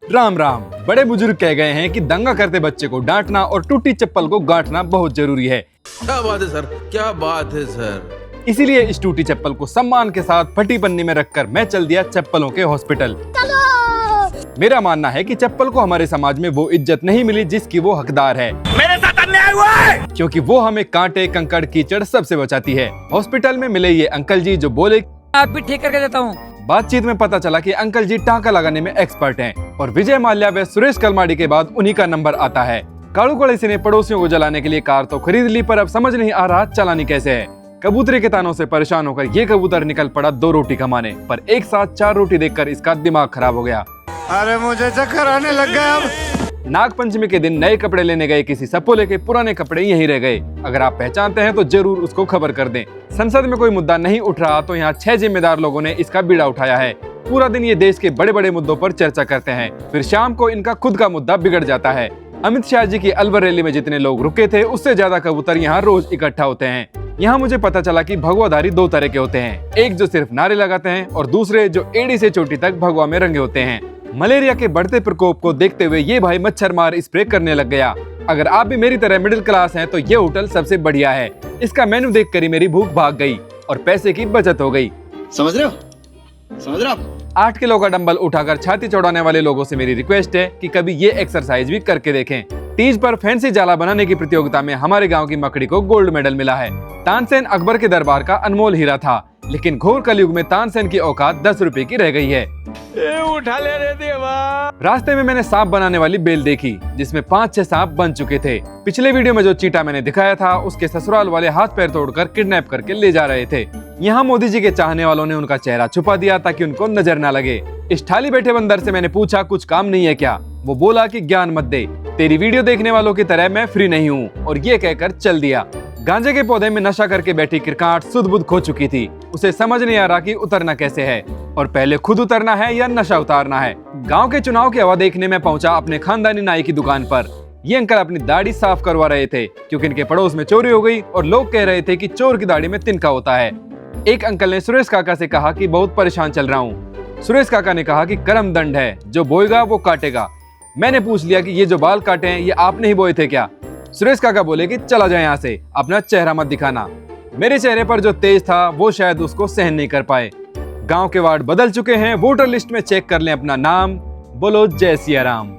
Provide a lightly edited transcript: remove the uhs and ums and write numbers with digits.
राम राम। बड़े बुजुर्ग कह गए हैं कि दंगा करते बच्चे को डांटना और टूटी चप्पल को गांठना बहुत जरूरी है। क्या बात है सर, क्या बात है सर। इसीलिए इस टूटी चप्पल को सम्मान के साथ फटी पन्नी में रखकर मैं चल दिया चप्पलों के हॉस्पिटल। मेरा मानना है कि चप्पल को हमारे समाज में वो इज्जत नहीं मिली जिसकी वो हकदार है। मेरे साथ अन्याय हुआ है। क्योंकि वो हमें कांटे, कंकड़, कीचड़ सबसे बचाती है। हॉस्पिटल में मिले ये अंकल जी जो बोले आप भी ठीक करके देता हूँ। बातचीत में पता चला कि अंकल जी टांका लगाने में एक्सपर्ट हैं और विजय माल्या व सुरेश कलमाडी के बाद उन्हीं का नंबर आता है। काड़ू कड़ेसी ने पड़ोसियों को जलाने के लिए कार तो खरीद ली, पर अब समझ नहीं आ रहा चलानी कैसे है। कबूतरी के तानों से परेशान होकर ये कबूतर निकल पड़ा 2 रोटी कमाने, पर एक साथ 4 रोटी देखकर इसका दिमाग खराब हो गया। अरे मुझे चक्कर आने लग गया। अब नाग पंचमी के दिन नए कपड़े लेने गए किसी सपोले के पुराने कपड़े यहीं रह गए। अगर आप पहचानते हैं तो जरूर उसको खबर कर दें। संसद में कोई मुद्दा नहीं उठ रहा तो यहाँ 6 जिम्मेदार लोगों ने इसका बीड़ा उठाया है। पूरा दिन ये देश के बड़े बड़े मुद्दों पर चर्चा करते हैं, फिर शाम को इनका खुद का मुद्दा बिगड़ जाता है। अमित शाह जी की अलवर रैली में जितने लोग रुके थे उससे ज्यादा कबूतर यहाँ रोज इकट्ठा होते हैं। यहाँ मुझे पता चला कि भगवाधारी 2 तरह के होते हैं, एक जो सिर्फ नारे लगाते हैं और दूसरे जो एड़ी से चोटी तक भगवा में रंगे होते हैं। मलेरिया के बढ़ते प्रकोप को देखते हुए ये भाई मच्छर मार स्प्रे करने लग गया। अगर आप भी मेरी तरह मिडिल क्लास हैं तो ये होटल सबसे बढ़िया है। इसका मेन्यू देखकर ही मेरी भूख भाग गई और पैसे की बचत हो गई। समझ रहे हो? 8 किलो का डंबल उठाकर छाती चौड़ाने वाले लोगों से मेरी रिक्वेस्ट है कि कभी ये एक्सरसाइज भी करके देखें। तीज पर फैंसी जाला बनाने की प्रतियोगिता में हमारे गांव की मकड़ी को गोल्ड मेडल मिला है। तानसेन अकबर के दरबार का अनमोल हीरा था, लेकिन घोर कलयुग में तानसेन की औकात 10 रुपए की रह गई है। उठा ले रे देवा। रास्ते में मैंने सांप बनाने वाली बेल देखी जिसमें 5-6 सांप बन चुके थे। पिछले वीडियो में जो चीटा मैंने दिखाया था उसके ससुराल वाले हाथ पैर तोड़कर किडनैप करके ले जा रहे थे। यहाँ मोदी जी के चाहने वालों ने उनका चेहरा छुपा दिया ताकि उनको नजर न लगे। इस थाली बैठे बंदर से मैंने पूछा कुछ काम नहीं है क्या? वो बोला कि ज्ञान मत दे, तेरी वीडियो देखने वालों की तरह मैं फ्री नहीं हूँ, और ये कहकर चल दिया। गांजे के पौधे में नशा करके बैठी किरकाट सुध बुध खो चुकी थी। उसे समझ नहीं आ रहा कि उतरना कैसे है, और पहले खुद उतरना है या नशा उतारना है। गांव के चुनाव की हवा देखने में पहुंचा अपने खानदानी नाई की दुकान पर। ये अंकल अपनी दाढ़ी साफ करवा रहे थे क्योंकि इनके पड़ोस में चोरी हो गई और लोग कह रहे थे कि चोर की दाढ़ी में तिनका होता है। एक अंकल ने सुरेश काका से कहा कि बहुत परेशान चल रहा हूँ। सुरेश काका ने कहा कि कर्म दंड है, जो बोएगा वो काटेगा। मैंने पूछ लिया कि ये जो बाल काटे हैं ये आपने ही बोए थे क्या? सुरेश काका बोले कि चला जाए यहाँ से, अपना चेहरा मत दिखाना। मेरे चेहरे पर जो तेज था वो शायद उसको सहन नहीं कर पाए। गांव के वार्ड बदल चुके हैं, वोटर लिस्ट में चेक कर लें अपना नाम। बोलो जय सिया राम।